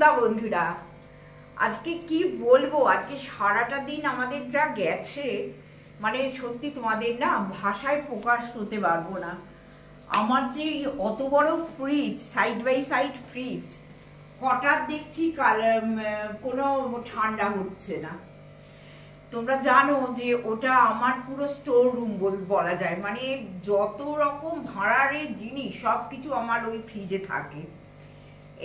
সন্ধ্যা বন্ধুরা। আজকে কি বলবো, আজকে সারাটা দিন আমাদের যা গেছে, মানে সত্যি তোমাদের না ভাষায় প্রকাশ করতে পারবো না। আমার যে অত বড় fridge, side by side fridge, হঠাৎ দেখছি কোনো ঠান্ডা হচ্ছে না। তোমরা জানো যে ওটা আমার পুরো স্টোর রুম বলা যায়, মানে যত রকম ভাড়ার জিনিস সব কিছু আমার ওই ফ্রিজে থাকে।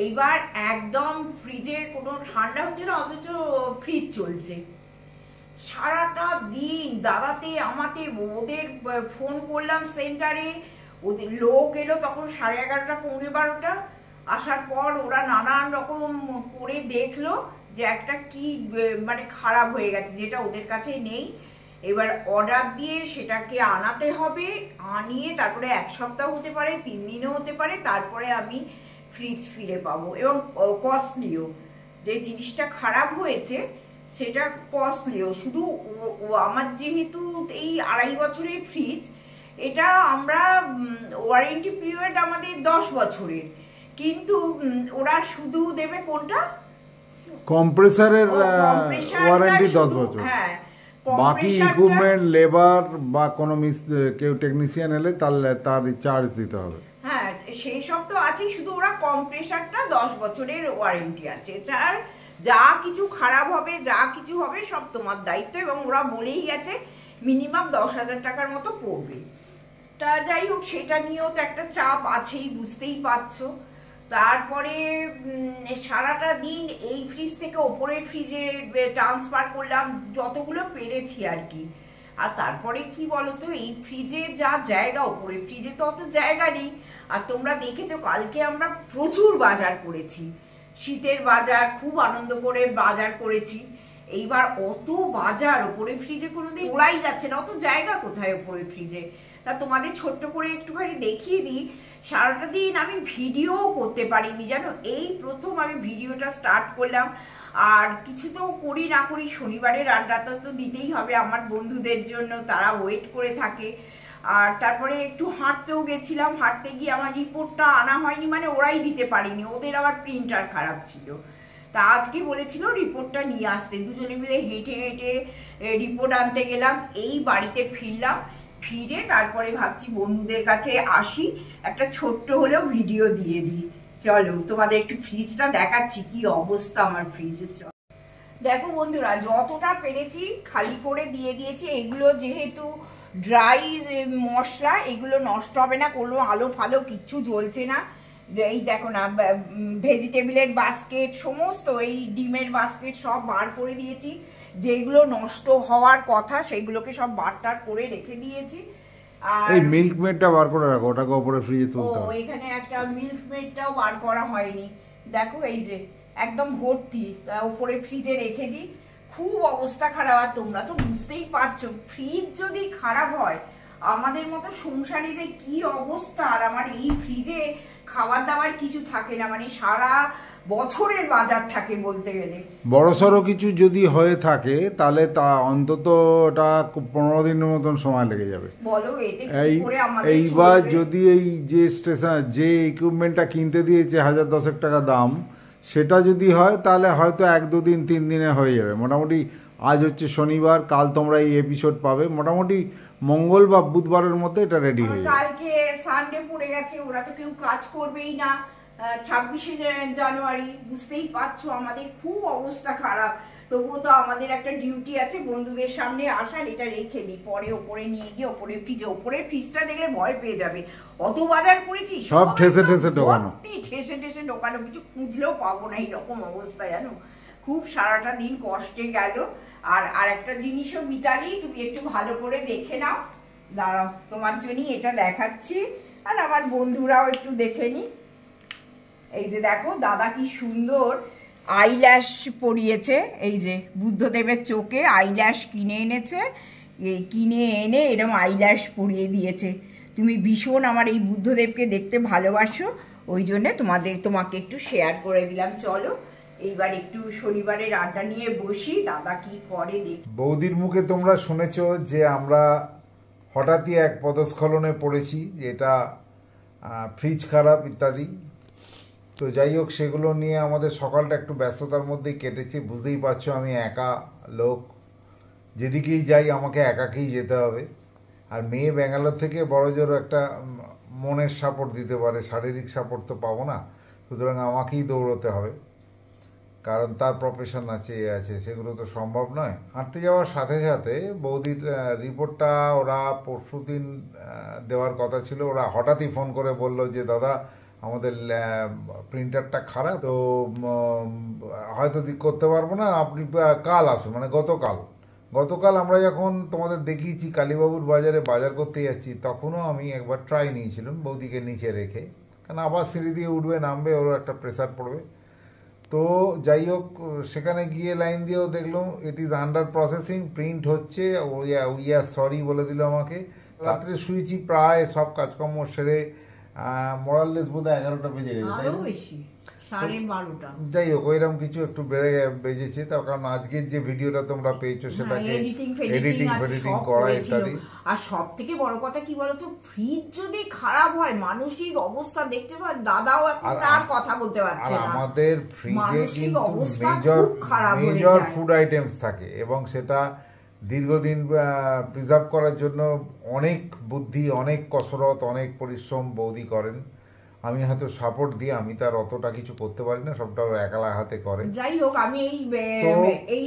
এইবার একদম ফ্রিজে কোনো ঠান্ডা হচ্ছে না, অথচ ফ্রিজ চলছে সারাটা দিন। দাদাতে আমাতে ওদের ফোন করলাম সেন্টারে, ওদের লোক এলো তখন 11:30 পৌনে 12টা। আসার পর ওরা নানান রকম করে দেখলো যে একটা কি মানে খারাপ হয়ে গেছে, যেটা ওদের কাছে নেই। এবার অর্ডার দিয়ে সেটাকে আনাতে হবে, আনিয়ে তারপরে 1 সপ্তাহ হতে পারে, 3 দিনও হতে পারে, তারপরে আমি ফ্রিজ ফিরে পাবো। এবং কস্টলিও, যে জিনিসটা খারাপ হয়েছে সেটা কস্টলিও। শুধু আমার যেহেতু এই 2.5 বছরের ফ্রিজ, এটা আমরা ওয়ারেন্টি পিরিয়ড আমাদের 10 বছরের, কিন্তু ওরা শুধু দেবে কোনটা, কম্প্রেসারের ওয়ারেন্টি 10 বছর। হ্যাঁ, বাকি ইকুইপমেন্ট, লেবার বা কোনো কেউ টেকনিশিয়ান এলে তার চার্জ দিতে হবে। হ্যাঁ, সেই সব তো আছেই, শুধু ওরা কম্প্রেসারটা 10 বছরের ওয়ারেন্টি আছে। এছাড়া যা কিছু খারাপ হবে, যা কিছু হবে সব তোমার দায়িত্ব, এবং ওরা বলেই গেছে মিনিমাম 10,000 টাকার মতো পড়বে। তা যাই হোক, সেটা নিয়েও তো একটা চাপ আছেই, বুঝতেই পারছো। তারপরে সারাটা দিন এই ফ্রিজ থেকে ওপরের ফ্রিজে ট্রান্সফার করলাম যতগুলো পেরেছি আর কি। আর তারপরে কি বলতো, এই ফ্রিজে যা জায়গা, ওপরের ফ্রিজে তো অত জায়গা নেই। আর তোমরা দেখেছো কালকে আমরা প্রচুর বাজার করেছি, শীতের বাজার, খুব আনন্দ করে বাজার করেছি। এইবার অত বাজার ওপরে ফ্রিজে কোনোদিন ওড়াই যাচ্ছে না, অত জায়গা কোথায় ওপরে ফ্রিজে। তা তোমাদের ছোট্ট করে একটুখানি দেখিয়ে দিই। সারাটা দিন আমি ভিডিও করতে পারিনি জানো, এই প্রথম আমি ভিডিওটা স্টার্ট করলাম। আর কিছু তো করি না করি, শনিবারের আড্ডাটা তো দিতেই হবে আমার বন্ধুদের জন্য, তারা ওয়েট করে থাকে। আর তারপরে একটু হাঁটতেও গেছিলাম, হাঁটতে গিয়ে আমার রিপোর্টটা আনা হয়নি, মানে ওরাই দিতে পারিনি, ওদের আবার প্রিন্টার খারাপ ছিল। তা আজকে বলেছিল রিপোর্টটা নিয়ে আসতে, দুজনে মিলে হেঁটে হেঁটে রিপোর্ট আনতে গেলাম। এই বাড়িতে ফিরলাম, ফিরে তারপরে ভাবছি বন্ধুদের কাছে আসি, একটা ছোট্ট হলেও ভিডিও দিয়ে দিই। চলো তোমাদের একটু ফ্রিজটা দেখাচ্ছি, কি অবস্থা আমার ফ্রিজের। দেখো বন্ধুরা, যতটা পেরেছি খালি করে দিয়ে দিয়েছি। এগুলো যেহেতু ড্রাই মশলা, এগুলো নষ্ট হবে না, কোনো আলো ফালো কিচ্ছু জ্বলছে না। এই দেখো না, ভেজিটেবলের বাস্কেট, সমস্ত এই ডিমের বাস্কেট সব বার করে দিয়েছি। যেগুলো নষ্ট হওয়ার কথা সেগুলোকে সব বারটার করে রেখে দিয়েছি। আর এই মিল্ক মেডটা বার করে রাখো, ওটাকে উপরে ফ্রিজে তুলতে হবে। এখানে একটা মিল্ক মেডটাও বার করা হয়নি, দেখো এই যে একদম ভর্তি, উপরে ফ্রিজে রেখে দিই। খুব অবস্থা খারাপ। আর তোমরা তো বুঝতেই পারছো, ফ্রিজ যদি খারাপ হয় আমাদের মতো সংসারে যে কি অবস্থা। আর আমার এই ফ্রিজে খাবার দাবার কিছু থাকে না, মানে সারা বছরের বাজার থাকে বলতে গেলে। বড়সড় কিছু যদি হয়ে থাকে তাহলে তা অন্তত ওটা 15 দিনের মতন সময় লেগে যাবে। বলো এতে কি করে আমাদের এইবার যদি এই যে স্টেশন যে ইকুইপমেন্টটা কিনতে দিয়েছে 1010 টাকা দাম, সেটা যদি হয় তাহলে হয়তো 1-2 দিন 3 দিনে হয়ে যাবে মোটামুটি। আজ হচ্ছে শনিবার, কাল তোমরা এই এপিসোড পাবে, মোটামুটি মঙ্গল বা বুধবারের মধ্যে এটা রেডি হয়ে যাবে। কালকে সানডে পড়ে গেছে, ওরা তো কেউ কাজ করবেই না, 26শে জানুয়ারি, বুঝতেই পারছো আমাদের খুব অবস্থা খারাপ। তবুও তো আমাদের একটা ডিউটি আছে বন্ধুদের সামনে আসার, এটা রেখে দিই, পরে ওপরে নিয়ে গিয়ে ওপরে ফ্রিজে, ওপরে ফ্রিজটা দেখলে ভয় পেয়ে যাবে। অত বাজার করেছি, সব ঠেসে ঠেসে ঢোকানো, ঠেসে ঠেসে ঢোকানো, কিছু খুঁজলেও পাবো না, এইরকম অবস্থা জানো। খুব সারাটা দিন কষ্টে গেল। আর একটা জিনিসও মিতালি, তুমি একটু ভালো করে দেখে নাও, দাঁড়াও তোমার জন্যই এটা দেখাচ্ছি, আর আমার বন্ধুরাও একটু দেখে নি। এই যে দেখো দাদা কি সুন্দর আইল্যাশ পরিয়েছে, এই যে বুদ্ধদেবের চোখে আইল্যাশ কিনে এনেছে, কিনে এনে এরকম আইল্যাশ পরিয়ে দিয়েছে। তুমি ভীষণ আমার এই বুদ্ধদেবকে দেখতে ভালোবাসো, ওই জন্যে তোমাকে একটু শেয়ার করে দিলাম। চলো এইবার একটু শনিবারের আড্ডা নিয়ে বসি, দাদা কি করে দেখি। বৌদির মুখে তোমরা শুনেছ যে আমরা হঠাৎই এক পদস্খলনে পড়েছি, যে এটা ফ্রিজ খারাপ ইত্যাদি। তো যাই হোক, সেগুলো নিয়ে আমাদের সকালটা একটু ব্যস্ততার মধ্যেই কেটেছে। বুঝতেই পারছো আমি একা লোক, যেদিকেই যাই আমাকে একাকেই যেতে হবে। আর মেয়ে ব্যাঙ্গালোর থেকে বড়জোর একটা মনের সাপোর্ট দিতে পারে, শারীরিক সাপোর্ট তো পাবো না, সুতরাং আমাকেই দৌড়তে হবে, কারণ তার প্রফেশন আছে, এ আছে, সেগুলো তো সম্ভব নয়। হাঁটতে যাওয়ার সাথে সাথে বৌদির রিপোর্টটা ওরা পরশুদিন দেওয়ার কথা ছিল, ওরা হঠাৎই ফোন করে বলল যে দাদা আমাদের প্রিন্টারটা খারাপ, তো হয়তো করতে পারবো না, আপনি কাল আসুন, মানে গতকাল আমরা যখন তোমাদের দেখিয়েছি কালীবাবুর বাজারে বাজার করতে যাচ্ছি, তখনও আমি একবার ট্রাই নিয়েছিলাম বৌদিকে নিচে রেখে, কারণ আবার সিঁড়ি দিয়ে উঠবে নামবে, ওরও একটা প্রেসার পড়বে। তো যাই হোক, সেখানে গিয়ে লাইন দিয়েও দেখলাম it is under processing, print হচ্ছে, উইয়া সরি বলে দিল আমাকে। রাত্রে শুয়েছি প্রায় সব কাজকর্ম সেরে, মোরাললেস বোধ হয় 11টা বেজে গেছে, তাই না? বেশি 12:30। যাই হোক, ওইরকম কিছু একটু বেজেছে, তার কারণ আজকের যে ভিডিওটা তোমরা পেয়েছো সেটাকে এডিটিং করা ইত্যাদি। আর সব থেকে বড় কথা কি বলতো, ফ্রিজ যদি খারাপ হয় মানসিক অবস্থা দেখতে পায়, দাদাও এখন তার কথা বলতে পারছে না। আমাদের ফ্রিজে কিন্তু মেজর ফুড আইটেমস থাকে, এবং সেটা দীর্ঘদিন প্রিজার্ভ করার জন্য অনেক বুদ্ধি, অনেক কসরত, অনেক পরিশ্রম বৌদি করেন। আমি হয়তো সাপোর্ট দিই, আমি তার অতটা কিছু করতে পারি না, সবটা একলা হাতে করে। যাই হোক, আমি এই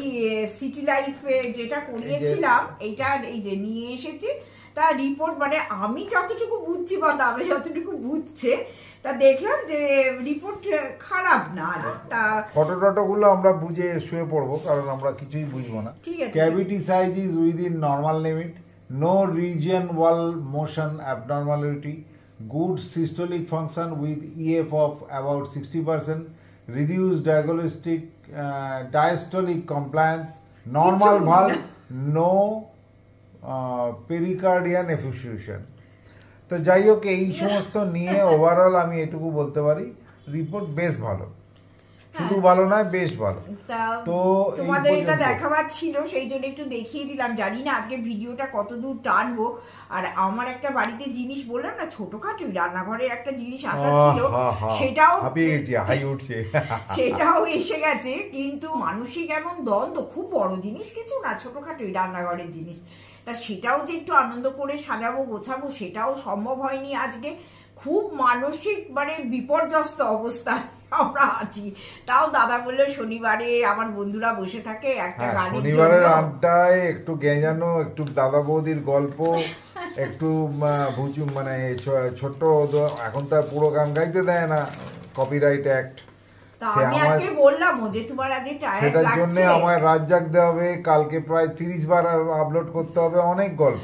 সিটি লাইফে যেটা করিয়েছিলাম, এইটা এই যে নিয়ে এসেছি, তার রিপোর্ট মানে আমি যতটুকু বুঝছি বা দাদা যতটুকু বুঝছে, তা দেখলাম যে রিপোর্ট খারাপ না। তা ফটোগুলো আমরা বুঝে শুয়ে পড়বো, কারণ আমরা কিছুই বুঝবো না। Cavity size is within normal limit, no region wall motion abnormality, good systolic function with EF of about 60%, reduced diastolic compliance, normal valve, no pericardial effusion. তো যাই হোক, এই সমস্ত নিয়ে ওভারঅল আমি এটুকু বলতে পারি, রিপোর্ট বেশ ভালো, শুধু ভালো নয়, বেশ ভালো। তো তোমাদের এটা দেখাবার ছিল, সেই জন্য একটু দেখিয়ে দিলাম। জানি না আজকে ভিডিওটা কতদূর টানবো। আর আমার একটা বাড়িতে জিনিস বললাম না, ছোটখাটো রান্নাঘরের একটা জিনিস আসার ছিল, সেটাও এসে গেছে। কিন্তু মানসিক এমন দ্বন্দ্ব, খুব বড় জিনিস কিছু না, ছোটখাটো রান্নাঘরের জিনিস, তা সেটাও যে একটু আনন্দ করে সাজাবো গোছাবো, সেটাও সম্ভব হয়নি আজকে। খুব মানসিক মানে বিপর্যস্ত অবস্থায় আমরা আছি। তাও দাদা বললো শনিবারে আমার বন্ধুরা বসে থাকে, একটা গানের শনিবারের আড্ডায় একটু গেঁজানো, একটু দাদা বৌদির গল্প, একটু মানে ছোট্ট, এখন তো পুরো গান গাইতে দেয় না, কপিরাইট অ্যাক্ট, সেটার জন্য আমায় রাত জাগতে হবে, কালকে প্রায় 30 বার আপলোড করতে হবে, অনেক গল্প।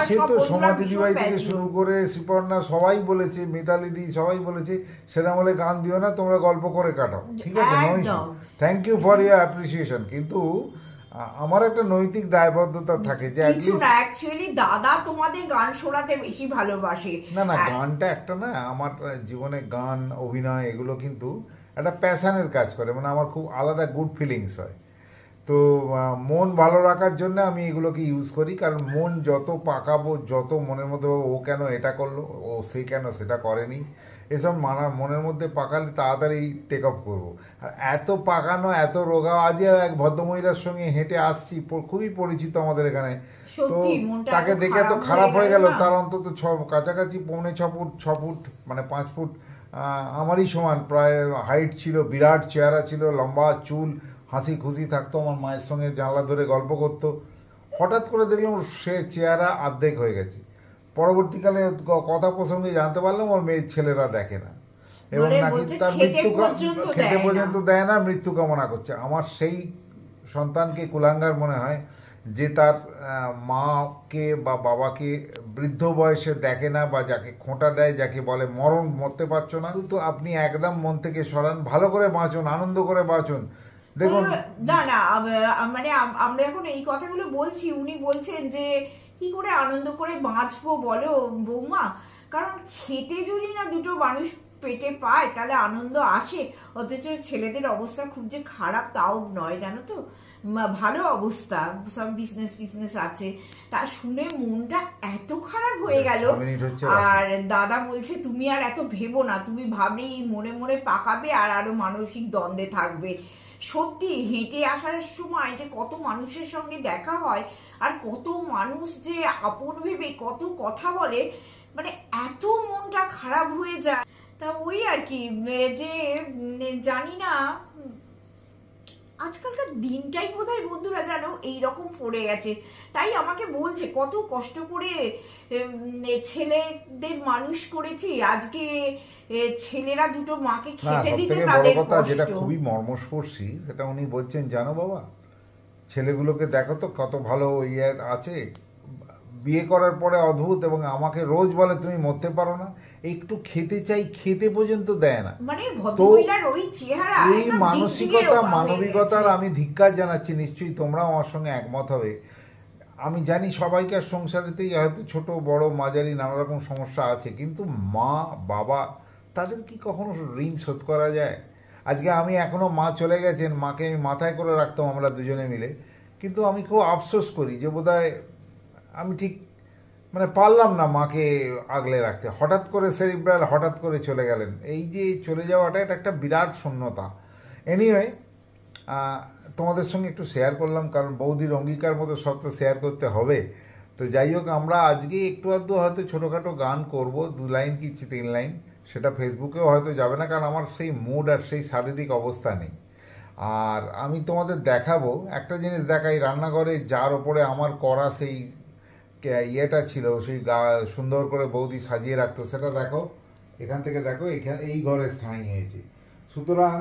সে তো সোমা দিদিভাই থেকে শুরু করে শ্রীপর্ণা সবাই বলেছে, মিতালি দি সবাই বলেছে, সেটা বলে গান দিও না, তোমরা গল্প করে কাটাও, ঠিক আছে, thank you for your appreciation. কিন্তু আমার একটা নৈতিক দায়বদ্ধতা থাকে যে অ্যাকচুয়ালি দাদা তোমাদের গান শোনাতে বেশি ভালোবাসে। না, গানটা একটা না, আমার জীবনে গান, অভিনয়, এগুলো কিন্তু একটা প্যাশনের কাজ করে, মানে আমার খুব আলাদা গুড ফিলিংস হয়। তো মন ভালো রাখার জন্য আমি এগুলোকে ইউজ করি, কারণ মন যত পাকাবো, যত মনের মধ্যে ও কেন এটা করলো, ও সে কেন সেটা করেনি, এসব মনের মধ্যে পাকালে তাড়াতাড়ি টেক অফ করবো। আর এত পাকানো, এত রোগা, আজ এক ভদ্রমহিলার সঙ্গে হেঁটে আসছি, খুবই পরিচিত আমাদের এখানে, তো তাকে দেখে তো খারাপ হয়ে গেল, তার অন্তত কাছাকাছি 6.5 ফুট মানে 5 ফুট আমারই সমান প্রায় হাইট ছিল, বিরাট চেহারা ছিল, লম্বা চুল, হাসি খুশি থাকতো, আমার মায়ের সঙ্গে জানলা ধরে গল্প করতো। হঠাৎ করে দেখলাম সে চেহারা অর্ধেক হয়ে গেছে। পরবর্তীকালে কথা প্রসঙ্গে জানতে পারলাম ওর মেয়ের ছেলেরা দেখে না, এবং নাকি তার খেতে পর্যন্ত দেয় না, মৃত্যু কামনা করছে। আমার সেই সন্তানকে কুলাঙ্গার মনে হয় যে তার মাকে বা বাবাকে বৃদ্ধ বয়সে দেখে না, বা যাকে খোঁটা দেয়, যাকে বলে মরতে পারছো না, তো আপনি একদম মন থেকে সরান, ভালো করে বাঁচুন, আনন্দ করে বাঁচুন। দেখুন না মানে আমরা এখন এই কথাগুলো বলছি, উনি বলছেন যে কি করে আনন্দ করে বাঁচবো বলো বৌমা, কারণ খেতে যদি না দুটো মানুষ পেটে পায় তাহলে আনন্দ আসে। অথচ ছেলেদের অবস্থা খুব যে খারাপ তাও নয়, জানো তো, ভালো অবস্থা, সব বিজনেস আছে। তা শুনে মনটা এত খারাপ হয়ে গেল। আর দাদা বলছে তুমি আর এত ভেবো না, তুমি ভাবলেই মনে মনে পাকাবে আর আরো মানসিক দ্বন্দ্বে থাকবে। সত্যি হেঁটে আসার সময় যে কত মানুষের সঙ্গে দেখা হয় আর কত মানুষ যে আপন ভেবে কত কথা বলে, মানে এত মনটা খারাপ হয়ে যায়। তা ওই আর কি, যে জানি না আজকালকার দিনটাই বোধহয় বন্ধুরা জানো এইরকম পড়ে গেছে। তাই আমাকে বলছে কত কষ্ট করে ছেলেদের মানুষ করেছি, আজকে ছেলেরা দুটো মাকে খেতে দিতে তাদের কষ্ট। যেটা খুবই মর্মস্পর্শী সেটা উনি বলছেন, জানো বাবা, ছেলেগুলোকে দেখো তো কত ভালো ইয়ে আছে, বিয়ে করার পরে অদ্ভুত, এবং আমাকে রোজ বলে তুমি মরতে পারো না, একটু খেতে চাই, খেতে পর্যন্ত দেয় না। মানে ভদ্রমহিলার ওই চেহারা, এই মানবিকতার আমি ধিক্কার জানাচ্ছি। নিশ্চয়ই তোমরাও আমার সঙ্গে একমত হবে। আমি জানি সবাইকার সংসারেতেই হয়তো ছোট বড় মাঝারি নানা রকম সমস্যা আছে, কিন্তু মা বাবা তাদের কি কখনো ঋণ শোধ করা যায়? আজকে আমি এখনো, মা চলে গেছেন, মাকে আমি মাথায় করে রাখতাম আমরা দুজনে মিলে, কিন্তু আমি খুব আফসোস করি যে বোধহয় আমি ঠিক মানে পারলাম না মাকে আগলে রাখতে। হঠাৎ করে সেরিব্রাল হঠাৎ করে চলে গেলেন, এই যে চলে যাওয়াটা এটা একটা বিরাট শূন্যতা। এনিওয়ে, তোমাদের সঙ্গে একটু শেয়ার করলাম, কারণ বৌদির অঙ্গীকার মতো সব তো শেয়ার করতে হবে। তো যাই হোক, আমরা আজকে একটু আধটু হয়তো ছোটোখাটো গান করব, 2 লাইন কি 3 লাইন, সেটা ফেসবুকেও হয়তো যাবে না, কারণ আমার সেই মুড আর সেই শারীরিক অবস্থা নেই। আর আমি তোমাদের দেখাবো একটা জিনিস, দেখাই রান্নাঘরে যার ওপরে আমার করা সেই ইয়েটা ছিল, সেই সুন্দর করে বৌদি সাজিয়ে রাখতো, সেটা দেখো, এখান থেকে দেখো, এখানে এই ঘরে স্থায়ী হয়েছে। সুতরাং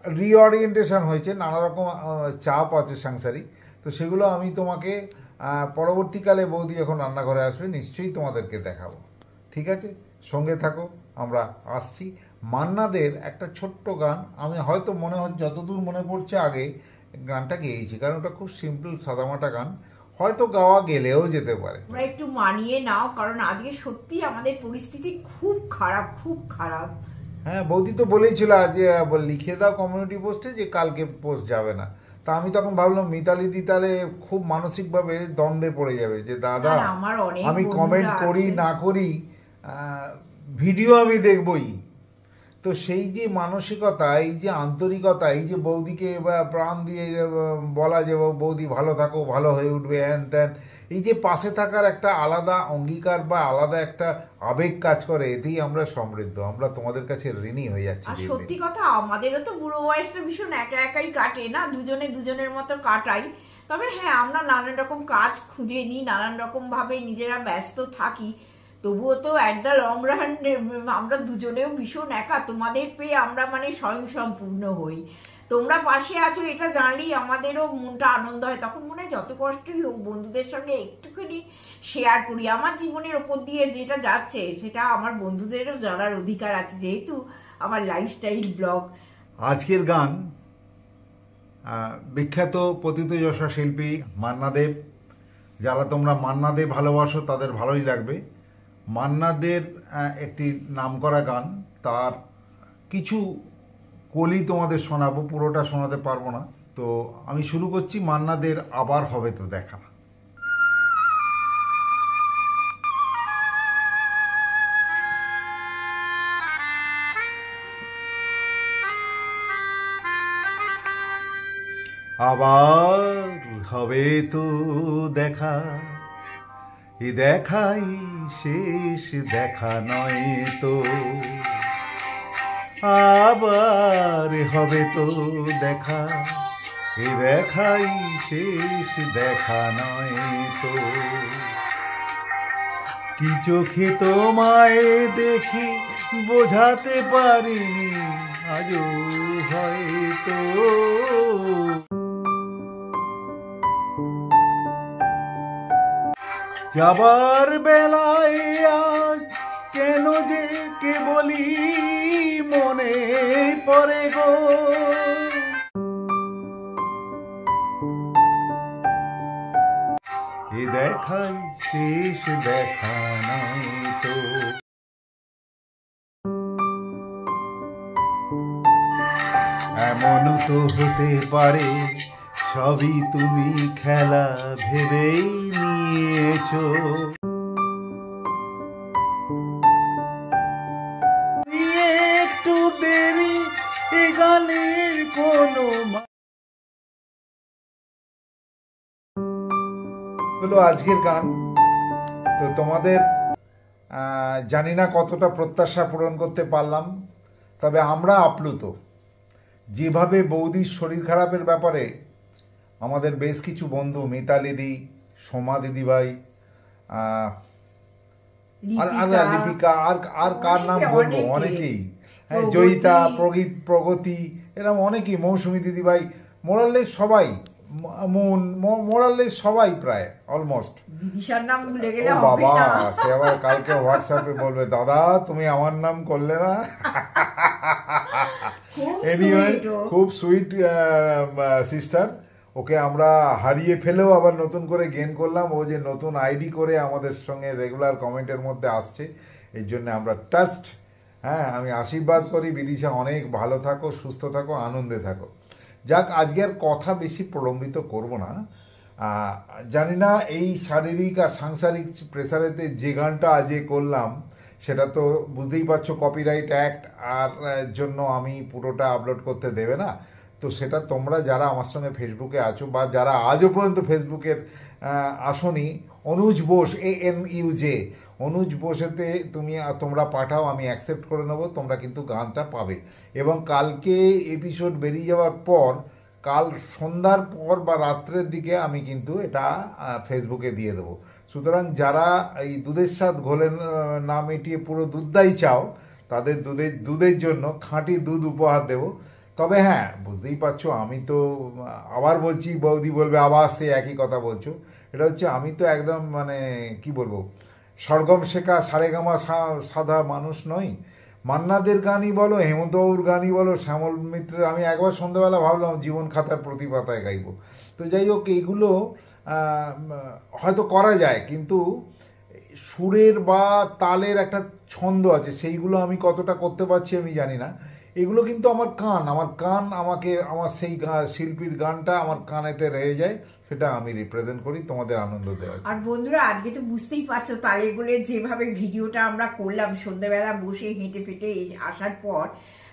রিওরিয়েন্টেশন হয়েছে, নানা রকম চাপ আছে সাংসারিক, তো সেগুলো আমি তোমাকে পরবর্তীকালে বৌদি যখন রান্নাঘরে আসবে নিশ্চয়ই তোমাদেরকে দেখাবো। ঠিক আছে, সঙ্গে থাকো, আমরা আসছি। মান্নাদের একটা ছোট্ট গান, আমি হয়তো মনে হচ্ছে যতদূর মনে পড়ছে আগে গানটা গেয়েছি, কারণ ওটা খুব সিম্পল সাদামাটা গান, হয়তো গাওয়া গেলেও যেতে পারে। তোমরা একটু মানিয়ে নাও, কারণ আজকে সত্যি আমাদের পরিস্থিতি খুব খারাপ, খুব খারাপ। হ্যাঁ, বৌদি তো বলেইছিল যে লিখে দাও কমিউনিটি পোস্টে যে কালকে পোস্ট যাবে না। তা আমি তখন ভাবলাম মিতালি দি তাহলে খুব মানসিকভাবে দ্বন্দ্বে পড়ে যাবে যে দাদা আমি কমেন্ট করি না করি, ভিডিও আমি দেখবই। তো সেই যে মানসিকতা, এই যে আন্তরিকতা, এই যে বৌদিকে প্রাণ দিয়ে বলা যে বৌদি ভালো থাকো, ভালো হয়ে উঠবে, হ্যান ত্যান, এই যে পাশে থাকার একটা আলাদা অঙ্গীকার বা আলাদা একটা আবেগ কাজ করে, এতেই আমরা সমৃদ্ধ, আমরা তোমাদের কাছে ঋণী হয়ে যাচ্ছি। আর সত্যি কথা, আমাদেরও তো বুড়ো বয়সটা ভীষণ একা একাই কাটে না, দুজনে দুজনের মতো কাটাই। তবে হ্যাঁ, আমরা নানান রকম কাজ খুঁজে নিই, নানান রকম ভাবে নিজেরা ব্যস্ত থাকি, তবুও তো অ্যাট দ্য লং রান আমরা দুজনেও ভীষণ একা। তোমাদের পেয়ে আমরা মানে স্বয়ংসম্পূর্ণ হই। তোমরা পাশে আছো এটা জানলেই আমাদেরও মনটা আনন্দ হয়। তখন মনে হয় যত কষ্টই হোক বন্ধুদের সঙ্গে একটুখানি শেয়ার করি। আমার জীবনের ওপর দিয়ে যেটা যাচ্ছে সেটা আমার বন্ধুদেরও জানার অধিকার আছে, যেহেতু আমার লাইফস্টাইল ব্লগ। আজকের গান বিখ্যাত পতিতযশা শিল্পী মান্না দেব। যারা তোমরা মান্না দেব ভালোবাসো তাদের ভালোই লাগবে। মান্না দের একটি নামকরা গান, তার কিছু কলি তোমাদের শোনাবো, পুরোটা শোনাতে পারবো না। তো আমি শুরু করছি মান্না দের আবার হবে তো দেখা। আবার হবে তো দেখা, এ দেখাই শেষ দেখা নয় তো, আবার হবে তো দেখা, এ দেখাই শেষ দেখা নয় তো। কি চোখে তোমায় দেখি বোঝাতে পারিনি আজও হয়তো, যাবার বেলায় আজ কেন যে কে বলি মনে পড়ে গো, এ দেখাই শেষ দেখা নয় তো। অনত হতে পারে, সবই তুমি খেলা ভেবেই নিয়েছো। একটু দেরি এ গানের কোনো হলো আজকের গান। তো তোমাদের জানি না কতটা প্রত্যাশা পূরণ করতে পারলাম, তবে আমরা আপ্লুত। যেভাবে বৌদির শরীর খারাপের ব্যাপারে আমাদের বেশ কিছু বন্ধু, মিতালি দি, সোমা দিদিভাই, আর লিপিকা, আর কার নাম বলবো, অনেকেই, হ্যাঁ, জয়িতা, প্রগতি, এরকম অনেকেই, মৌসুমী দিদিভাই, মোরাল্লের সবাই, মোরাল্লের সবাই প্রায় অলমোস্ট। দিদিশার নাম ভুলে গেলে ও হবে বাবা, না। সে আবার কালকে হোয়াটসঅ্যাপে বলবে, দাদা তুমি আমার নাম করলে না। এনিওয়ে, খুব সুইট সিস্টার। ওকে আমরা হারিয়ে ফেলেও আবার নতুন করে গেইন করলাম। ও যে নতুন আইডি করে আমাদের সঙ্গে রেগুলার কমেন্টের মধ্যে আসছে, এই জন্য আমরা টাস্ট। হ্যাঁ, আমি আশীর্বাদ করি বিদিশা অনেক ভালো থাকো, সুস্থ থাকো, আনন্দে থাকো। যাক, আজকের কথা বেশি প্রলম্বিত করব না। জানি না এই শারীরিক আর সাংসারিক প্রেসারেতে যে গানটা আজকে করলাম, সেটা তো বুঝতেই পারছো কপিরাইট অ্যাক্ট আর জন্য আমি পুরোটা আপলোড করতে দেবে না। তো সেটা তোমরা যারা আমার সঙ্গে ফেসবুকে আছো, বা যারা আজও পর্যন্ত ফেসবুকের আসনি, অনুজ বোস, ANUJ, অনুজ বোসেতে তোমরা পাঠাও, আমি অ্যাকসেপ্ট করে নেবো। তোমরা কিন্তু গানটা পাবে, এবং কালকে এপিসোড বেরিয়ে যাওয়ার পর, কাল সন্ধ্যার পর বা রাত্রের দিকে আমি কিন্তু এটা ফেসবুকে দিয়ে দেবো। সুতরাং যারা এই দুধের স্বাদ ঘোলে না মিটিয়ে পুরো দুধটাই চাও, তাদের দুধের জন্য খাঁটি দুধ উপহার দেবো। তবে হ্যাঁ, বুঝতেই পারছো, আমি তো আবার বলছি, বৌদি বলবে আবার সে একই কথা বলছো। এটা হচ্ছে, আমি তো একদম মানে কি বলবো, সরগম শেখা সারেগামা সাদা মানুষ নই। মান্নাদের গানই বলো, হেমন্তবাবুর গানই বলো, শ্যামল মিত্রের, আমি একবার সন্ধ্যাবেলা ভাবলাম জীবন খাতার প্রতি পাতায় গাইব। তো যাই হোক, এইগুলো হয়তো করা যায়, কিন্তু সুরের বা তালের একটা ছন্দ আছে, সেইগুলো আমি কতটা করতে পারছি আমি জানি না। এগুলো কিন্তু আমার কান আমাকে, আমার সেই শিল্পীর গানটা আমার কানেতে রয়ে যায়, সেটা আমি রিপ্রেজেন্ট করি তোমাদের আনন্দ দেওয়ার। আর বন্ধুরা, আজকে তো বুঝতেই পারছো তালের গোলের যেভাবে ভিডিওটা আমরা করলাম সন্ধ্যাবেলা বসে হেঁটে ফেটে আসার পর,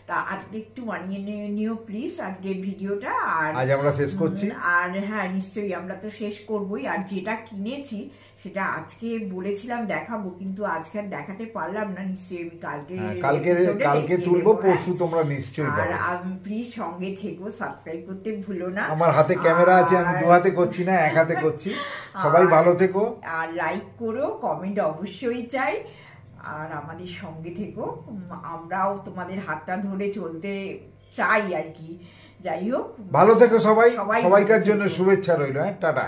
তা আজকে একটু মানিয়ে নিও প্লিজ আজকের ভিডিওটা। আর আজ আমরা শেষ করছি। আর হ্যাঁ, নিশ্চয়ই আমরা তো শেষ করবই। আর যেটা কিনেছি সেটা আজকে বলেছিলাম দেখাবো, কিন্তু আজকে আর দেখাতে পারলাম না। নিশ্চয়ই আমি কালকে তুলবো, পরশু তোমরা নিশ্চয়ই পাবে। আর প্লিজ সঙ্গে থেকো, সাবস্ক্রাইব করতে ভুলো না। আমার হাতে ক্যামেরা আছে, আমি দু হাতে করছি না, এক হাতে করছি। সবাই ভালো থেকো, আর লাইক করো, কমেন্ট অবশ্যই চাই, আর আমাদের সঙ্গে থেকো। আমরাও তোমাদের হাতটা ধরে চলতে চাই আর কি। যাই হোক, ভালো থেকো সবাই, সবাইকার জন্য শুভেচ্ছা রইল। হ্যাঁ, টাটা।